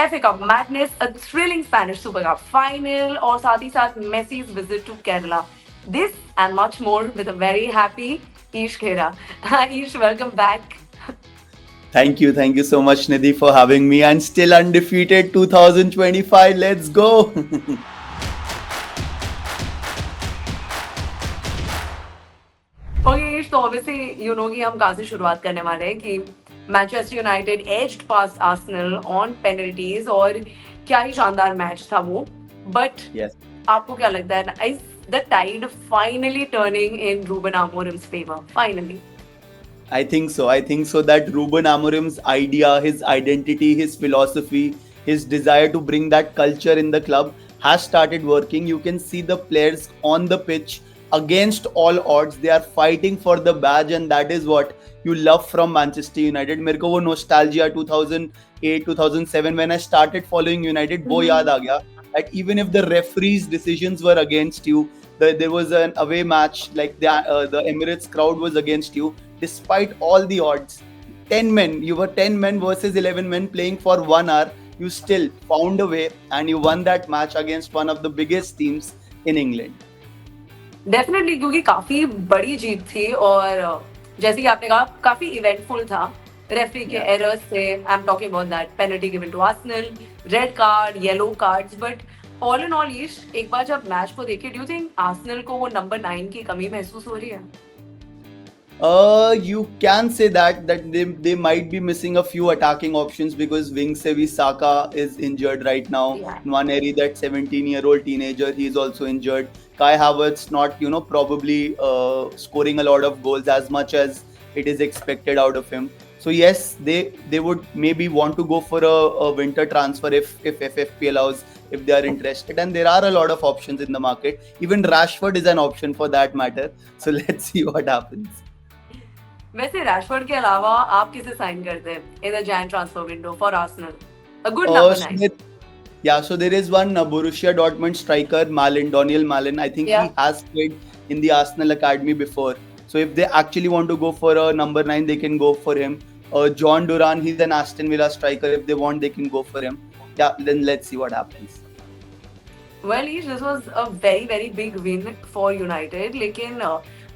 FA Cup madness, a thrilling Spanish Super Cup final, और साथ ही साथ Messi's visit to Kerala. This and much more with a very happy Ish Khera. Ish, welcome back. Thank you so much, Nidhi, for having me. And still undefeated 2025. Let's go. Okay, Ish, तो obviously you know कि हम कहाँ से शुरुआत करने वाले हैं कि Manchester United edged past Arsenal on penalties और क्या ही शानदार मैच था वो. But Yes. आपको क्या लगता है? Is the tide finally turning in Ruben Amorim's favor? Finally. I think so. I think so that Ruben Amorim's idea, his identity, his philosophy, his desire to bring that culture in the club has started working. You can see the players on the pitch against all odds. They are fighting for the badge, and that is what you love from Manchester United. मेरे को वो nostalgia 2008, 2007 when I started following United वो याद आ गया. That even if the referees' decisions were against you, there was an away match like the Emirates crowd was against you despite all the odds. 10 men, you were 10 men versus 11 men playing for 1 hour. You still found a way and you won that match against one of the biggest teams in England. Definitely, क्योंकि काफी बड़ी जीत थी और जैसे कि आपने कहा काफी इवेंटफुल था. रेफरी के एरर्स थे. I am talking about that penalty given to Arsenal, red card, yellow cards, but all in all is एक बार जब मैच को देखे, डू यू थिंक आर्सेनल को वो नंबर 9 की कमी महसूस हो रही है? You can say that they might be missing a few attacking options because Wingsevi Saka is injured right now. Yeah. Nwaneri, that 17-year-old teenager, he is also injured. Kai Havertz not probably scoring a lot of goals as much as it is expected out of him. So yes, they would maybe want to go for a winter transfer if FFP allows, if they are interested, and there are a lot of options in the market. Even Rashford is an option for that matter. So let's see what happens. वैसे Rashford के अलावा आप किसे sign करते हैं in the giant transfer window for Arsenal? A good number 9. Yeah, so there is one Borussia Dortmund striker, Malin, Daniel Malin. I think Yeah. he has played in the Arsenal academy before. So if they actually want to go for a number 9, they can go for him. John Duran, he's an Aston Villa striker. If they want, they can go for him. Yeah, then let's see what happens. Well, Ish, this was a very very big win for United, लेकिन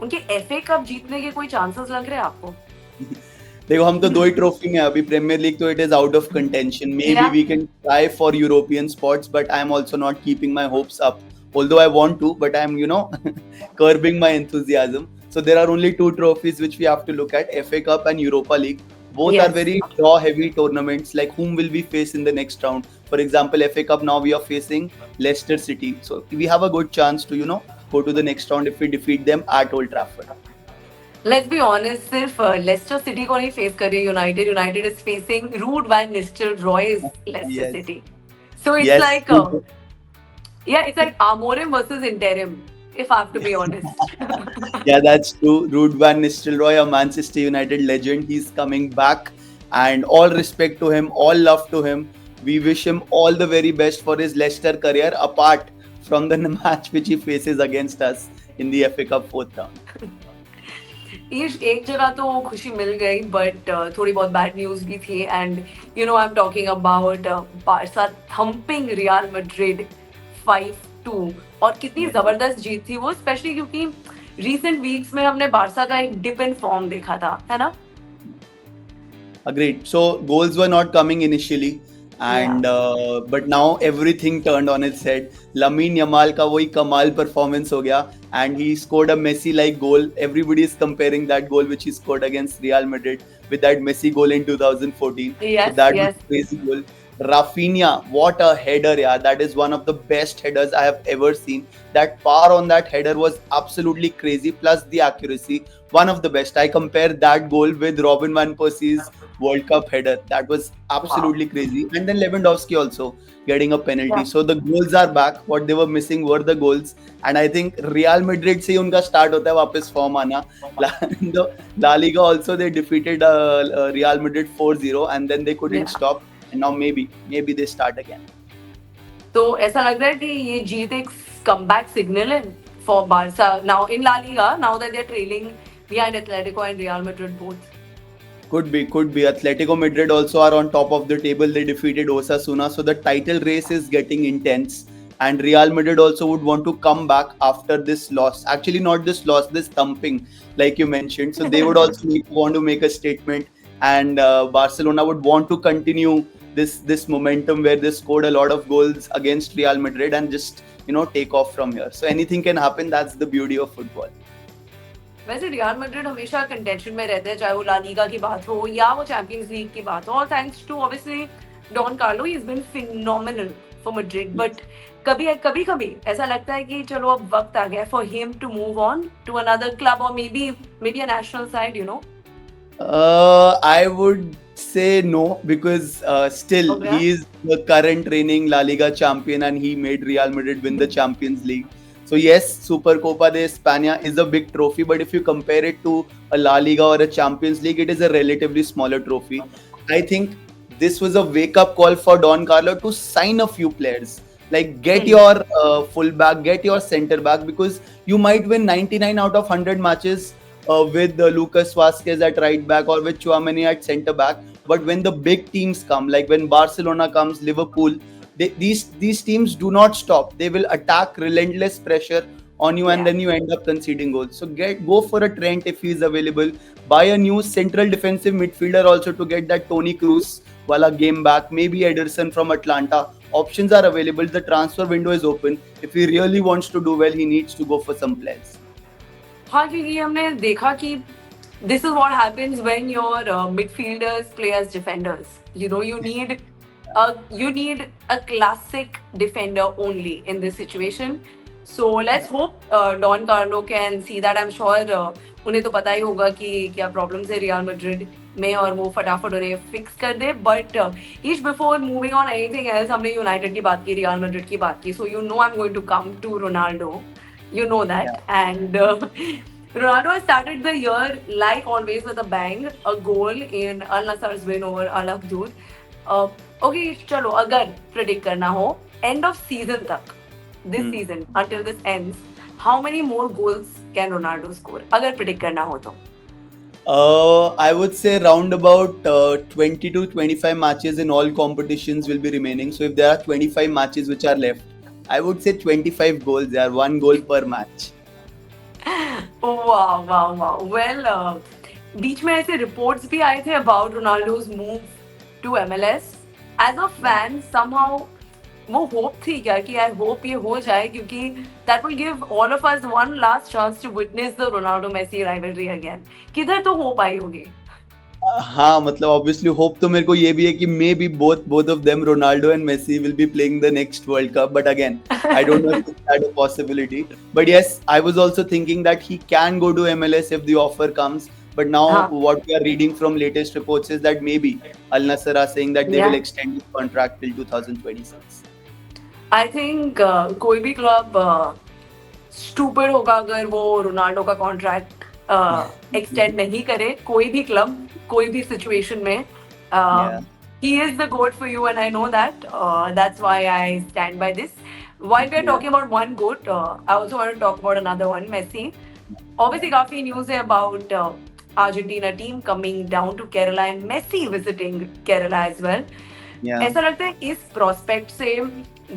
उनके FA cup जीतने के कोई chances लग रहे हैं आपको? देखो, हम तो 2 ही ट्रॉफी में अभी. प्रीमियर लीग तो it is out of contention. Maybe we can try for European spots, but I am also not keeping my hopes up. Although I want to, but I'm curbing my enthusiasm. So there are only 2 trophies which we have to look at: FA Cup and Europa League. Both are Yes. very draw-heavy tournaments. Like, whom will we face in the next round? For example, FA Cup now we are facing Leicester City. So we have a good chance to go to the next round if we defeat them at Old Trafford. Let's be honest, सिर्फ Leicester City को नहीं face कर रही United. United is facing Ruud van Nistelrooy's Leicester Yes. City. So it's Yes. like yeah, it's like Amorim versus Interim, if I have to be honest. Yeah, that's true. Ruud van Nistelrooy, a Manchester United legend, he's coming back, and all respect to him, all love to him. We wish him all the very best for his Leicester career, apart from the match which he faces against us in the FA Cup 4th round. ईश, एक जगह तो खुशी मिल गई, but थोड़ी बहुत bad news भी थी. And you know I am talking about Barça thumping real Madrid 5-2. और कितनी जबरदस्त जीत थी वो, स्पेशली क्योंकि रिसेंट वीक्स में हमने बारसा का एक डिप इन फॉर्म देखा था, है ना? Agreed. So goals were not coming initially, and but now everything turned on its head. Lamine Yamal का वही कमाल performance हो गया, and he scored a Messi-like goal. Everybody is comparing that goal which he scored against Real Madrid with that Messi goal in 2014. Yes, So that yes. was a crazy goal. Rafinha, what a header, yeah! That is one of the best headers I have ever seen. That power on that header was absolutely crazy. Plus the accuracy, one of the best. I compare that goal with Robin van Persie's World Cup header. That was absolutely crazy. And then Lewandowski also getting a penalty. Yeah. So the goals are back. What they were missing were the goals. And I think Real Madrid से ही उनका start होता है वापस form आना. The La Liga also they defeated Real Madrid 4-0, and then they couldn't Yeah. stop. And now maybe they start again. तो ऐसा लग रहा है कि ये जीत एक कमबैक सिग्नल है for Barca now in La Liga, now that they are trailing behind Atletico and Real Madrid both. Could be, could be. Atletico Madrid also are on top of the table. They defeated Osasuna, so the title race is getting intense. And Real Madrid also would want to come back after this loss. Actually, not this loss, this thumping, like you mentioned. So they would also want to make a statement, and Barcelona would want to continue this momentum where they scored a lot of goals against Real Madrid and just take off from here. So anything can happen. That's the beauty of football. वैसे real Madrid हमेशा contention में रहते हैं, चाहे वो La Liga की बात हो या वो चैंपियंस लीग की बात हो, और thanks to obviously Don Carlo, he has been phenomenal for Madrid. But कभी कभी कभी ऐसा लगता है कि चलो अब वक्त आ गया for him to move on to another club और maybe a national side, I would say no, because still Okay. he is the current reigning La Liga champion and he made Real Madrid win the Champions League. So yes, Super Copa de España is a big trophy, but if you compare it to a La Liga or a Champions League, it is a relatively smaller trophy. I think this was a wake-up call for Don Carlo to sign a few players. Like, get your fullback, get your centre back, because you might win 99 out of 100 matches with Lucas Vazquez at right back or with Chouameni at centre back. But when the big teams come, like when Barcelona comes, Liverpool, these teams do not stop. They will attack, relentless pressure on you, and Yeah. then you end up conceding goals. So go for a Trent if he is available. Buy a new central defensive midfielder also to get that Tony Cruz wala game back. Maybe Ederson from Atlanta. Options are available. The transfer window is open. If he really wants to do well, he needs to go for some players. हाँ, क्योंकि हमने देखा कि this is what happens when your midfielders play as defenders. You need a classic defender only in this situation. So let's hope Don Carlo can see that. I'm sure उन्हें तो पता ही होगा कि क्या problems है Real Madrid में और वो फटाफट उन्हें फिक्स कर दे. But each before moving on anything else, हमने United की बात की, Real Madrid की बात की. So I'm going to come to Ronaldo. You know that. Yeah. And Ronaldo has started the year like always with a bang, a goal in Al Nassr's win over Al Akhdud. Okay, चलो अगर predict करना हो end of season तक, this season until this ends, how many more goals can Ronaldo score? अगर predict करना हो तो. I would say round about 20 to 25 matches in all competitions will be remaining. So if there are 25 matches which are left, I would say 25 goals. There are one goal per match. Wow. Well, बीच में ऐसे reports भी आए थे about Ronaldo's move to MLS. As a fan, somehow वो hope थी क्या कि I hope ये हो जाए, क्योंकि that will give all of us one last chance to witness the Ronaldo-Messi rivalry again. किधर तो hope आई होगी. हाँ, मतलब obviously hope तो मेरे को ये भी है कि maybe both of them, Ronaldo and Messi, will be playing the next World Cup. But again, I don't know if that's a possibility. But yes, I was also thinking that he can go to MLS if the offer comes. But now what we are reading from latest reports is that maybe Al Nassr are saying that they will extend his contract till 2026. I think कोई भी club stupid होगा अगर वो Ronaldo का contract extend नहीं करे. कोई भी क्लब, कोई भी सिचुएशन में. He is the goat for you, and I know that. That's why I stand by this. While we are talking about one goat, I also want to talk about another one, Messi. Obviously, काफी news है about Argentina team coming down to Kerala and Messi visiting Kerala as well. Yeah. ऐसा लगता है इस prospect से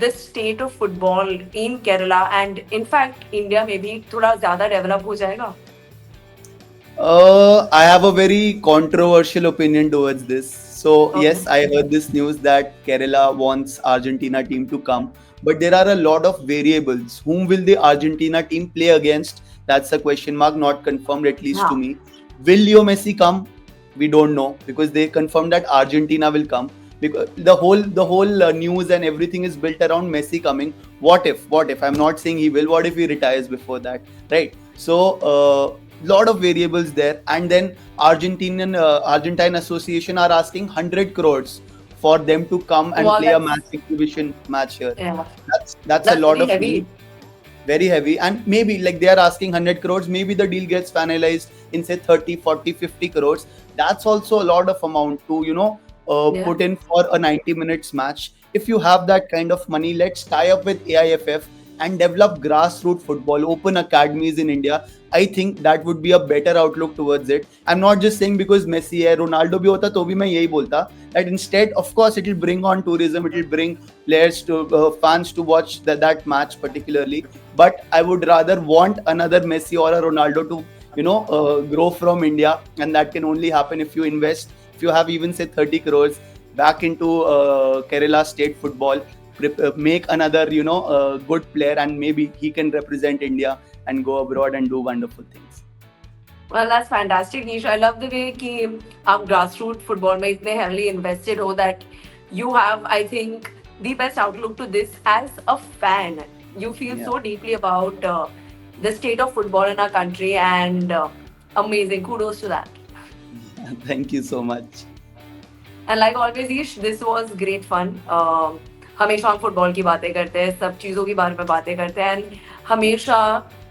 the state of football in Kerala and in fact India में भी थोड़ा ज़्यादा develop हो जाएगा. I have a very controversial opinion towards this. So yes, I heard this news that Kerala wants Argentina team to come, but there are a lot of variables. Whom will the Argentina team play against? That's a question mark, not confirmed at least to me. Will Leo Messi come? We don't know, because they confirmed that Argentina will come. Because the whole news and everything is built around Messi coming. What if? I'm not saying he will. What if he retires before that? Right? So lot of variables there, and then Argentine Association are asking 100 crores for them to come and play a match exhibition match here. Yeah. That's a lot of heavy. money. Very heavy. And maybe like they are asking 100 crores, maybe the deal gets finalized in say 30, 40, 50 crores. That's also a lot of amount to put in for a 90 minutes match. If you have that kind of money, let's tie up with AIFF, and develop grassroots football, open academies in India, I think that would be a better outlook towards it. I'm not just saying because Messi है, Ronaldo भी होता तो भी मैं यही बोलता that instead, of course, it will bring on tourism, it will bring players to fans to watch that match particularly. But I would rather want another Messi or a Ronaldo to grow from India, and that can only happen if you invest. If you have even say 30 crores back into Kerala state football, make another good player, and maybe he can represent India and go abroad and do wonderful things. Well, that's fantastic, Nish. I love the way कि आप grassroots football में इतने heavily invested हो that you have, I think, the best outlook to this as a fan. You feel Yeah. so deeply about the state of football in our country, and amazing. Kudos to that. Thank you so much. And like always, Ish, this was great fun. हमेशा हम football की बातें करते हैं, सब चीज़ों के बारे में बातें करते हैं, एंड हमेशा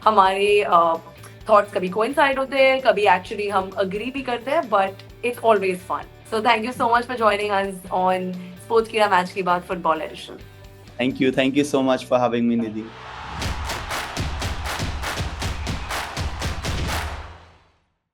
हमारे थॉट्स कभी कोइंसाइड होते हैं, कभी एक्चुअली हम अग्री भी करते हैं, but it's always fun. So thank you so much for joining us on sports Keeda match की बात football edition. Thank you so much for having me, Nidhi.